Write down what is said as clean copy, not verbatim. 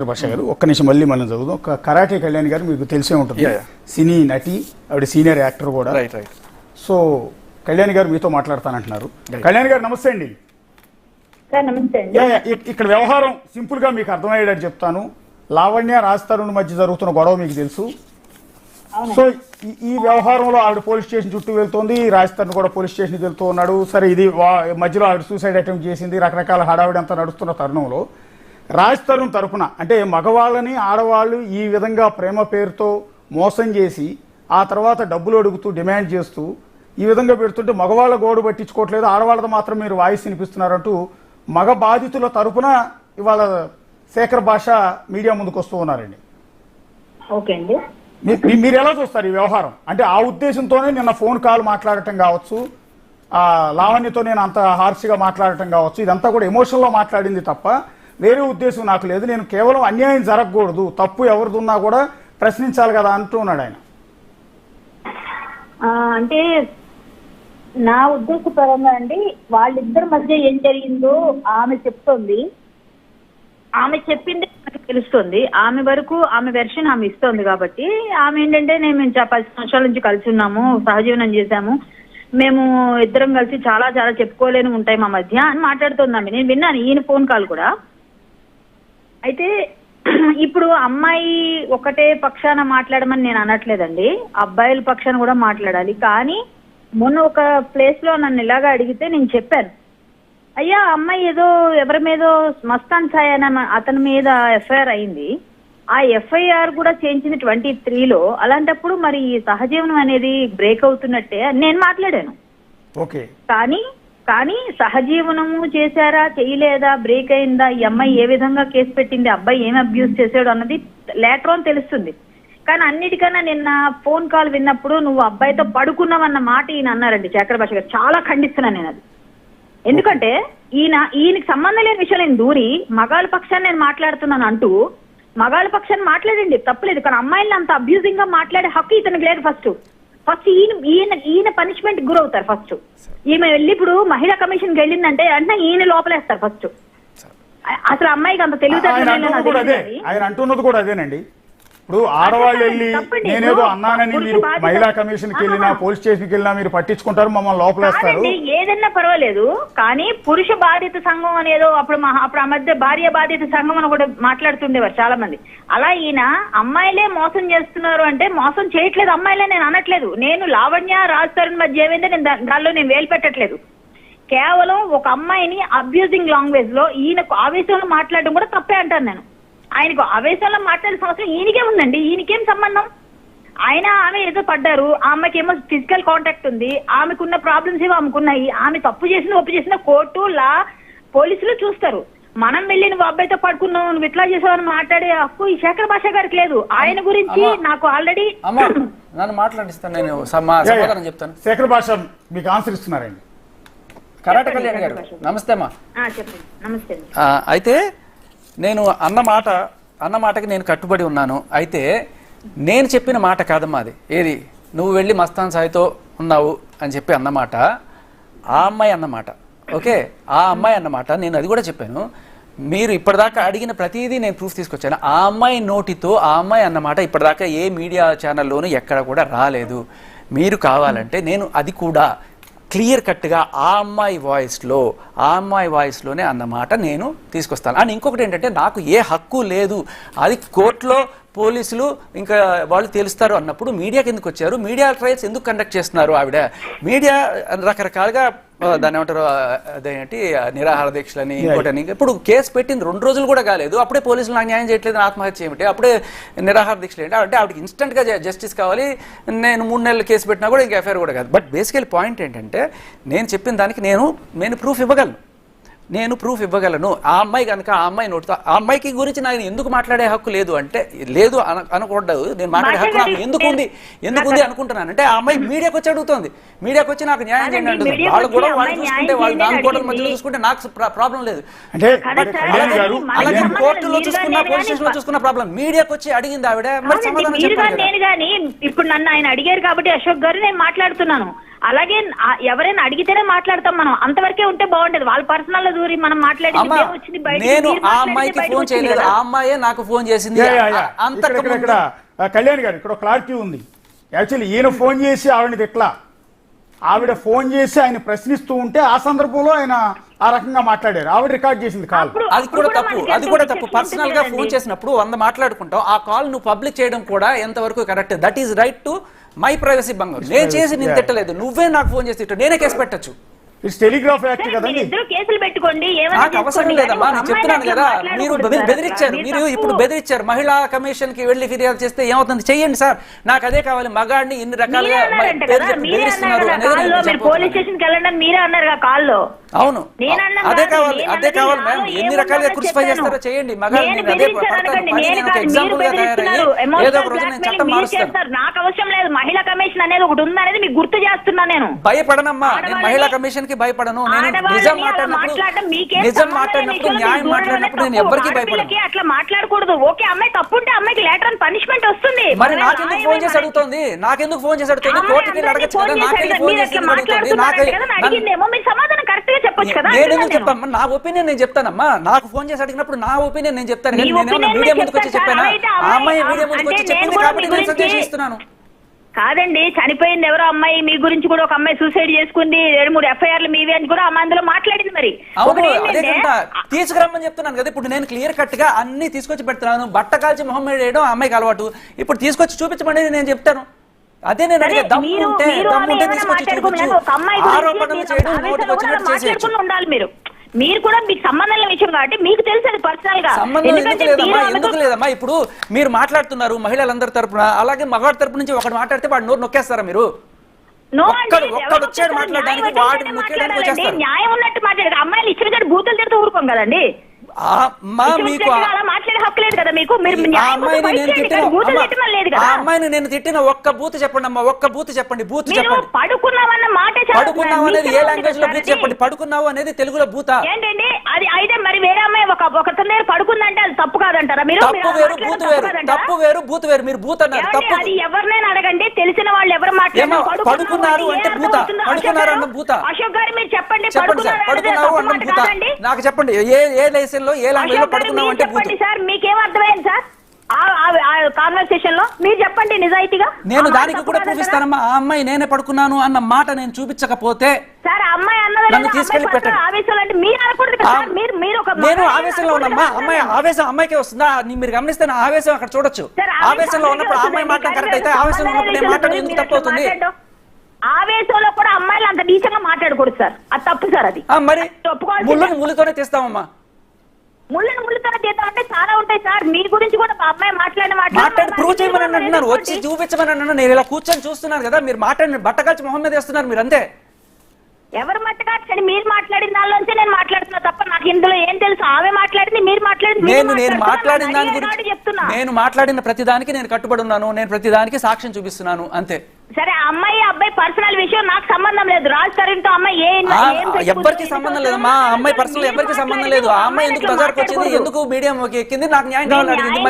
భాష గారు ఒక్క నిమిషం మళ్ళీ మనం చదువుదాం. ఒక కరాటే కళ్యాణ్ గారు మీకు తెలిసే ఉంటుంది, సినీ నటి, ఆవిడ సీనియర్ యాక్టర్ కూడా. సో కళ్యాణ్ గారు మీతో మాట్లాడతానంటున్నారు. కళ్యాణ్ గారు నమస్తే అండి. ఇక్కడ వ్యవహారం సింపుల్ గా మీకు అర్థమయ్యేటట్టు చెప్తాను. లావణ్య రాజ్ తరుణ్ మధ్య జరుగుతున్న గొడవ మీకు తెలుసు. సో ఈ వ్యవహారంలో ఆవిడ పోలీస్ స్టేషన్ చుట్టూ వెళ్తోంది, రాజ్ తరుణ్ కూడా పోలీస్ స్టేషన్కి వెళ్తూ ఉన్నాడు. సరే, ఇది మధ్యలో ఆవిడ సూసైడ్ అటెంప్ట్ చేసింది, రకరకాల హడావిడి అంతా నడుస్తున్న తరుణంలో రాజ్ తరుణ్ తరపున అంటే మగవాళ్ళని ఆడవాళ్ళు ఈ విధంగా ప్రేమ పేరుతో మోసం చేసి ఆ తర్వాత డబ్బులు అడుగుతూ డిమాండ్ చేస్తూ ఈ విధంగా పెడుతుంటే మగవాళ్ళ గోడు పట్టించుకోవట్లేదు, ఆడవాళ్ళతో మాత్రం మీరు వాయిస్ వినిపిస్తున్నారంటూ మగ బాధితుల తరపున ఇవాళ శేఖర్ భాష మీడియా ముందుకు వస్తూ ఉన్నారండి. ఓకే అండి, మీరు ఎలా చూస్తారు ఈ వ్యవహారం? అంటే ఆ ఉద్దేశంతోనే నిన్న ఫోన్ కాల్ మాట్లాడటం కావచ్చు, లావణ్యతో నేను అంత హార్ష్గా మాట్లాడటం కావచ్చు, ఇదంతా కూడా ఎమోషన్లో మాట్లాడింది తప్ప వేరే ఉద్దేశం నాకు లేదు. నేను కేవలం అన్యాయం జరగకూడదు, తప్పు ఎవరిదున్నా కూడా ప్రశ్నించాలి కదా అంటూ ఉన్నాడు ఆయన. అంటే నా ఉద్దేశపరంగా అండి, వాళ్ళిద్దరి మధ్య ఏం జరిగిందో ఆమె చెప్తోంది, ఆమె చెప్పింది నాకు తెలుస్తుంది. ఆమె వరకు ఆమె వెర్షన్ ఆమె ఇస్తోంది కాబట్టి ఆమె ఏంటంటే మేము 10 సంవత్సరాల నుంచి కలిసి ఉన్నాము, సహజీవనం చేశాము, మేము ఇద్దరం కలిసి చాలా చాలా చెప్పుకోలేని ఉంటాయి మా మధ్య అని మాట్లాడుతుంది ఆమె. నేను విన్నాను ఈయన ఫోన్ కాల్ కూడా. అయితే ఇప్పుడు అమ్మాయి ఒకటే పక్షాన మాట్లాడమని నేను అనట్లేదండి, అబ్బాయిల పక్షాన కూడా మాట్లాడాలి. కానీ మొన్న ఒక ప్లేస్ లో నన్ను ఇలాగా అడిగితే నేను చెప్పాను, అయ్యా అమ్మాయి ఏదో ఎవరి మీదో మస్తాన్ సాయ్ అనే అతని మీద ఎఫ్ఐఆర్ అయింది, ఆ ఎఫ్ఐఆర్ కూడా చేయించింది 23లో. అలాంటప్పుడు మరి సహజీవనం అనేది బ్రేక్ అవుతున్నట్టే నేను మాట్లాడాను. ఓకే, కానీ సహజీవనము చేశారా చేయలేదా, బ్రేక్ అయిందా, ఈ అమ్మాయి ఏ విధంగా కేసు పెట్టింది, అబ్బాయి ఏం అబ్యూస్ చేశాడు అన్నది లేటర్ ఆన్ తెలుస్తుంది. కానీ అన్నిటికన్నా నిన్న ఫోన్ కాల్ విన్నప్పుడు నువ్వు అబ్బాయితో పడుకున్నావన్న మాట ఈయన అన్నారండి శేఖర్ భాష గారు. చాలా ఖండిస్తున్నాను నేను అది. ఎందుకంటే ఈయనకి సంబంధం లేని విషయం నేను దూరి మగాళ్ళ పక్షాన్ని నేను మాట్లాడుతున్నాను అంటూ మగాళ్ళ పక్షాన్ని మాట్లాడండి, తప్పలేదు. కానీ అమ్మాయిని అంత అబ్యూజింగ్ గా మాట్లాడే హక్కు ఇతనికి లేదు. ఫస్ట్ ఈయన పనిష్మెంట్ గురవుతారు. ఫస్ట్ ఈమె వెళ్ళి ఇప్పుడు మహిళా కమిషన్కి వెళ్ళిందంటే అంటే ఈయన లోపలేస్తారు ఫస్ట్. అసలు అమ్మాయికి అంత తెలివితేటలు ఆయన అంటున్నది కూడా అదేనండి. ఇప్పుడు ఆడవాళ్ళు వెళ్ళి నేనేదో అన్నానని మీరు మహిళా కమిషన్కి వెళ్ళినా పోలీస్ స్టేషన్కి వెళ్ళినా మీరు పట్టించుకుంటారు, మమ్మల్ని లోపలేస్తారు. ఏదన్నా పర్వాలేదు, కానీ పురుష బాధిత సంఘం అనేదో అప్పుడు ఆ మధ్య భార్య బాధిత సంఘం అని కూడా మాట్లాడుతుండేవారు చాలా మంది. అలా ఈయన అమ్మాయిలే మోసం చేస్తున్నారు అంటే మోసం చేయట్లేదు అమ్మాయిలే నేను అనట్లేదు. నేను లావణ్య రాజ్ తరుణ్ మధ్య ఏమైందో నేను దానిలో నేను వేలు పెట్టట్లేదు. కేవలం ఒక అమ్మాయిని అబ్యూజింగ్ లాంగ్వేజ్ లో ఈయనకు ఆవేశంలో మాట్లాడడం కూడా తప్పే అంటాను నేను. ఆయనకు ఆవేశంలో మాట్లాడే సంవత్సరం ఈయనకే ఉందండి, ఈయనకేం సంబంధం? ఆమె ఏదో పడ్డారు, ఆ అమ్మాయికి ఏమో ఫిజికల్ కాంటాక్ట్ ఉంది, ఆమెకున్న ప్రాబ్లమ్స్ ఏమో ఆమెకున్నాయి, ఆమె తప్పు చేసిన ఒప్పు చేసిన కోర్టు లా పోలీసులు చూస్తారు. మనం వెళ్ళి నువ్వు అబ్బాయితో పడుకున్నావు, నువ్వు ఇట్లా చేసావని మాట్లాడే హక్కు ఈ శేఖర్ భాష గారికి లేదు. ఆయన గురించి నాకు ఆల్రెడీ నన్ను మాట్లాడిస్తాను, నేను సమాధానం చెప్తాను. శేఖర్ భాష మీకు ఆన్సర్ ఇస్తున్నారండి. కరాటే కళ్యాణ్ గారు నమస్తే అమ్మా. చెప్పండి. నమస్తే. అయితే నేను అన్న మాటకి నేను కట్టుబడి ఉన్నాను. అయితే నేను చెప్పిన మాట కాదమ్మా అది. ఏది నువ్వు వెళ్ళి మస్తాన్ సాయితో ఉన్నావు అని చెప్పి అన్నమాట ఆ అమ్మాయి అన్నమాట. ఓకే, ఆ అమ్మాయి అన్నమాట. నేను అది కూడా చెప్పాను. మీరు ఇప్పటిదాకా అడిగిన ప్రతిదీ నేను ప్రూఫ్ తీసుకొచ్చాను. ఆ అమ్మాయి నోటితో ఆ అమ్మాయి అన్నమాట ఇప్పటిదాకా ఏ మీడియా ఛానల్లోనూ ఎక్కడ కూడా రాలేదు. మీరు కావాలంటే నేను అది కూడా క్లియర్ కట్గా ఆ అమ్మాయి వాయిస్లోనే అన్నమాట నేను తీసుకొస్తాను. అండ్ ఇంకొకటి ఏంటంటే నాకు ఏ హక్కు లేదు, అది కోర్టులో పోలీసులు ఇంకా వాళ్ళు తెలుస్తారు అన్నప్పుడు మీడియాకి ఎందుకు వచ్చారు, మీడియా ట్రయల్స్ ఎందుకు కండక్ట్ చేస్తున్నారు? ఆవిడ మీడియా రకరకాలుగా దాన్ని ఏమంటారు, అదేంటి నిరాహార దీక్షలని ఇంకోటని. ఇప్పుడు కేసు పెట్టింది 2 రోజులు కూడా కాలేదు, అప్పుడే పోలీసులు నాకు న్యాయం చేయట్లేదు, ఆత్మహత్య ఏమిటి, అప్పుడే నిరాహార దీక్షలు ఏంటి అంటే ఆవిడకి ఇన్స్టెంట్గా జస్టిస్ కావాలి. నేను 3 నెలలు కేసు పెట్టినా కూడా ఇంకా ఎఫ్ఐఆర్ కూడా కాదు. బట్ బేసికల్ పాయింట్ ఏంటంటే నేను చెప్పిన దానికి నేను ప్రూఫ్ ఇవ్వగలను. ఆ అమ్మాయి కనుక ఆ అమ్మాయి నోటితో ఆ అమ్మాయికి గురించి నాకు ఎందుకు మాట్లాడే హక్కు లేదు అంటే లేదు అనకూడదు. నేను మాట్లాడే హక్కు నాకు ఎందుకుంది అనుకుంటున్నాను అంటే ఆ అమ్మాయి మీడియాకి వచ్చి అడుగుతుంది, మీడియాకి వచ్చి నాకు న్యాయం చేయండి అంటుంది. వాళ్ళు కూడా వాళ్ళు చూసుకుంటే వాళ్ళు 4 గోడల మధ్యలో చూసుకుంటే నాకు ప్రాబ్లం లేదు. అలాగే కోర్టులో చూసుకున్నా పోలీస్ స్టేషన్ లో చూసుకున్న ప్రాబ్లం. మీడియాకి వచ్చి అడిగింది ఆవిడ, మరి సమాధానం చెప్పాలి. ఇప్పుడు నన్ను ఆయన అడిగారు కాబట్టి అశోక్ గారు నేను మాట్లాడుతున్నాను. అలాగే ఎవరైనా అడిగితేనే మాట్లాడతాం మనం, అంతవరకే ఉంటే బాగుండేది. వాళ్ళ పర్సనల్ లో దూరి మనం మాట్లాడింది అమ్మా, ఇదే వచ్చింది బయటికి, నేను మీరు ఆ మాట్లాడింది అమ్మాయికి బయటకు ఫోన్ వచ్చింది చేయలేదు, కదా. ఆ అమ్మాయే నాకు ఫోన్ చేసింది. అంతకు ఇక్కడ కళ్యాణ్ గారు ఇక్కడ క్లారిటీ ఉంది. యాక్చువల్లీ ఈయన ఫోన్ చేసి ఆవిడని తిట్లా, ఆవిడ ఫోన్ చేసి ఆయన ప్రశ్నిస్తూ ఉంటే ఆ సందర్భంలో ఆయన ఆ రకంగా మాట్లాడారు. ఆవిడ రికార్డ్ చేసింది కాల్. అది కూడా తప్పు, అది కూడా తప్పు. పర్సనల్ గా ఫోన్ చేసినప్పుడు 100 మాట్లాడుకుంటాం, ఆ కాల్ నువ్వు పబ్లిక్ చేయడం కూడా ఎంతవరకు correct? That is right to my privacy భంగం. నేను చేసి నేను తిట్టలేదు, నువ్వే నాకు ఫోన్ చేసి తిట్టు, నేనే కేసు పెట్టచ్చు. ఇట్స్ టెలిగ్రాఫ్ యాక్ట్ కదండి. ఇద్దరు కేసులు పెట్టుకోండి, ఏమైనా నాకు అవసరం చేసుకోండి. లేదమ్మా, నేను అమ్మాయిని చెప్తున్నాను అట్లా కదా. మీరు మాట్లాడకూడదు సార్. బెదిరించారు, మీరు మీరు తప్పు. ఇప్పుడు బెదిరించారు. మహిళా కమిషన్ కి వెళ్లి ఫిర్యాదు చేస్తే ఏమవుతుంది? చెయ్యండి సార్, నాకు అదే కావాలి. మగాడిని ఇన్ని రకాలుగా మీరే అన్నారంట పేరు కదా, చెప్పి మీరే బెదిరిస్తున్నారు అన్నారు అనేది కదా నేను కాల్లో, మీరు పోలీస్ చెప్పబోతున్నాను. స్టేషన్ కి వెళ్ళండి అని మీరే అన్నారు కదా కాల్లో. అవును, నేనన్నా అదే కాదు, కావాలి, నేను అదే అన్నది కావాలి నాలో మ్యామ్. ఎన్ని ఏముందో రకాలుగా చెప్పాను. క్రూసిఫై చేస్తారో చేయండి. మగాడిని నేను నేను అదే బెదిరించాను పడతాను. అనకండి, కానీ నేను నేను ఒక కాదు, మీరు ఎగ్జాంపుల్ గా బెదిరిస్తున్నారు. తయారయ్యి ఏదో ఎమోషనల్ ఒక రోజు నేను బ్లాక్మెయిలింగ్ చట్టం మీరు మారుస్తాను. చేస్తారు. నాకు అవసరం లేదు. మహిళా కమిషన్ అనేది ఒకటి ఉందనేది మీకు గుర్తు చేస్తున్నా నేను. భయపడనమ్మా, నేను ఆడవాళ్ళని- మహిళా కమిషన్ కి భయపడను. నేను ఆడవాళ్ళని నిజం అలా మాట్లాడినప్పుడు మాట్లాడడం మీకేం నిజం సంబంధం మాట్లాడినప్పుడు లేదు. న్యాయం మీరు మాట్లాడినప్పుడు నేను తప్పు. ఎవరికి భయపడను. ఆడపిల్లకి అట్లా మాట్లాడకూడదు. ఓకే, అమ్మాయి తప్పుంటే అమ్మాయికి లేటర్ అని పనిష్మెంట్ వస్తుంది. మరి నాకెందుకు ఫోన్ చేసి అడుగుతోంది? నాకెందుకు ఫోన్ చేసి అడుగుతుంది? కోర్టుకి వెళ్ళి అడగచ్చు కదా, నాకెళ్ళి ఫోన్ చేసి ఎందుకు అడుగుతుంది? అడిగిందేమో మీరు సమాధానం కరెక్ట్ గా చెప్పొచ్చు కదా. నేను ఎందుకు చెప్పాను? నా ఒపీనియన్ నేను చెప్తానమ్మా. నాకు ఫోన్ చేసి అడిగినప్పుడు నా ఒపీనియన్ నేను చెప్తాను. కానీ మీ నేనేమన్నా opinion మీడియా మీరు ముందుకు వచ్చి చెప్తారు చెప్పానా? సార్. అయితే ఆ అమ్మాయి అమ్మాయి మీడియా ముందుకు వచ్చి అంటే చెప్పింది నేను కాబట్టి కూడా నేను మీ సజెషన్ గురించి- ఇస్తున్నాను. కాదండి, చనిపోయింది ఎవరో అమ్మాయి, మీ గురించి కూడా ఒక అమ్మాయి సూసైడ్ చేసుకుంది, 2-3 ఎఫ్ఐఆర్లు మీవి అని కూడా అమ్మాయి అందులో మాట్లాడింది. మరి అవును, ఒకటి అదే ఏంటంటే, కంట తీసుకురమ్మని చెప్తున్నాను కదా. ఇప్పుడు నేను క్లియర్ కట్ గా అన్ని తీసుకొచ్చి పెడుతున్నాను. బట్ట కాల్చి మొహం మీద వేయడం అమ్మాయికి అలవాటు. ఇప్పుడు తీసుకొచ్చి చూపించమని నేను చెప్తాను. అదే నేను సరే, అడిగే దమ్ము మీరు ఉంటే మీరు దమ్ము ఉంటే ఏమైనా తీసుకొచ్చి మాట్లాడుకోమని చూపించు. ఒక అమ్మాయి గురించి ఆరోపణలు మీరు చేయడం ఆవేశంలో నోటికి కూడా వచ్చినట్టు చేసేయచ్చు. మాట్లాడుకుని ఉండాలి. మీరు కూడా మీకు సంబంధం లేని విషయం కాబట్టి మీకు తెలుసు పర్సనల్ గా. సంబంధం ఎందుకు లేదమ్మా, ఎందుకు లేదమ్మా? ఇప్పుడు మీరు మాట్లాడుతున్నారు మహిళలందరి తరపున, అలాగే మగవాడి తరపు నుంచి ఒకటి మాట్లాడితే వాడు నోరు నొక్కేస్తారా మీరు? ఒక్కడు వచ్చాడు మాట్లాడడానికి, వాడిని నొక్కేయడానికి వచ్చేస్తారు. న్యాయం ఉన్నట్టు మాట్లాడారు. అమ్మాయిలు ఇచ్చిన బూతులు తిడుతూ ఊరుకోం కదండి. మీకు అలా మాట్లాడే హక్కు లేదు కదా మీకు. మీరు ఆ అమ్మాయిని నేను తిట్టిన బూతులు తిట్టడం లేదు ఆ కదా. అమ్మాయిని నేను తిట్టిన ఒక్క బూత్ చెప్పండి అమ్మా, ఒక్క బూత్ చెప్పండి. బూత్ మీరు చెప్పండి. పడుకున్నావన్న మాటే చాలా పడుకున్నావు అనేది ఏ నీచంగా లాంగ్వేజ్ లో ఉంది బూత్ కదా చెప్పండి. పడుకున్నావు అనేది తెలుగులో బూతా? ఏంటండి అది? అయితే మరి వేరే అమ్మాయి ఒకతని దగ్గర పడుకుందంటే అది తప్పు కాదంటారా మీరు? తప్పు వేరు బూత్ వేరు, తప్పు వేరు బూత్ వేరు. మీరు బూత్ అన్నారు, తప్పు. అది ఎవరినైనా అడగండి, తెలిసిన వాళ్ళు ఎవరు మాట్లాడారు. పడుకున్నారు అంటే భూత, పడుకున్నారు అన్న భూత. అశోక్ గారు మీరు చెప్పండి, చెప్పండి సార్, పడుకున్నారు అన్న భూత. నాకు చెప్పండి, ఏ లైసెన్స్ లో ఏ లాంగ్వేజ్ లో పడుకున్నావు అంటే భూత? చెప్పండి సార్, మీకేం అర్థమైంది సార్ కాన్వర్సేషన్ లో? మీరు చెప్పండి నిజాయితీగా. నేను దానికి కూడా చూపిస్తానమ్మా. ఆ అమ్మాయి నేనే పడుకున్నాను అన్న మాట నేను చూపించకపోతే సార్ అమ్మాయి అన్నది నన్ను తీసుకెళ్లి పెట్టండి. ఆవేశంలో అంటే మీరు అనకూడదు కదా సార్. మీరు ఒక నేను ఆవేశంలో ఉన్నమ్మా. అమ్మాయి ఆవేశం అమ్మాయికే వస్తుందా? మీరు గమనిస్తే నా ఆవేశం అక్కడ చూడొచ్చు. ఆవేశంలో ఉన్నప్పుడు ఆ అమ్మాయి మాట కరెక్ట్ అయితే, ఆవేశంలో ఉన్నప్పుడు నేను మాట్లాడడం ఎందుకు తప్పు అవుతుంది? ఆవేశంలో కూడా అమ్మాయిలు అంత నీచంగా మాట్లాడకూడదు సార్, అది తప్పు సార్. అది మరి ముళ్ళుతోనే తీస్తామమ్మా. ముళ్ళతోనే తీద్దామంటే చాలా ఉంటాయి సార్. మీ గురించి కూడా అమ్మాయి మాట్లాడి ప్రూవ్ చేయమని అంటున్నారు, వచ్చి చూపించమని అన్నాను. నేను ఇలా కూర్చొని చూస్తున్నాను కదా, మీరు మాట్లాడిన బట్టకాల్చి మొహం మీద వేస్తున్నారు మీరు అంతే. ఎవరు మట్టకాల్చండి? మీరు మాట్లాడిన దానిలోంచి నేను మాట్లాడుతున్నా తప్ప నాకు ఇందులో ఏం తెలుసు? ఆమె మాట్లాడింది, మీరు మాట్లాడింది. నేను మాట్లాడిన దాని గురించి, నేను మాట్లాడిన ప్రతిదానికి నేను కట్టుబడి ఉన్నాను. నేను ప్రతిదానికి సాక్ష్యం చూపిస్తున్నాను అంతే. సరే, అమ్మాయి అబ్బాయి పర్సనల్ విషయం నాకు సంబంధం లేదు. రాజ్ తరుణ్ తో అమ్మాయి ఎవరికి సంబంధం లేదు. మా అమ్మాయి పర్సనల్ ఎవరికి సంబంధం లేదు. ఆ అమ్మాయి ఎందుకు బజార్కి వచ్చింది, ఎందుకు మీడియం ఎక్కింది, నాకు న్యాయం కావాలని అడిగింది.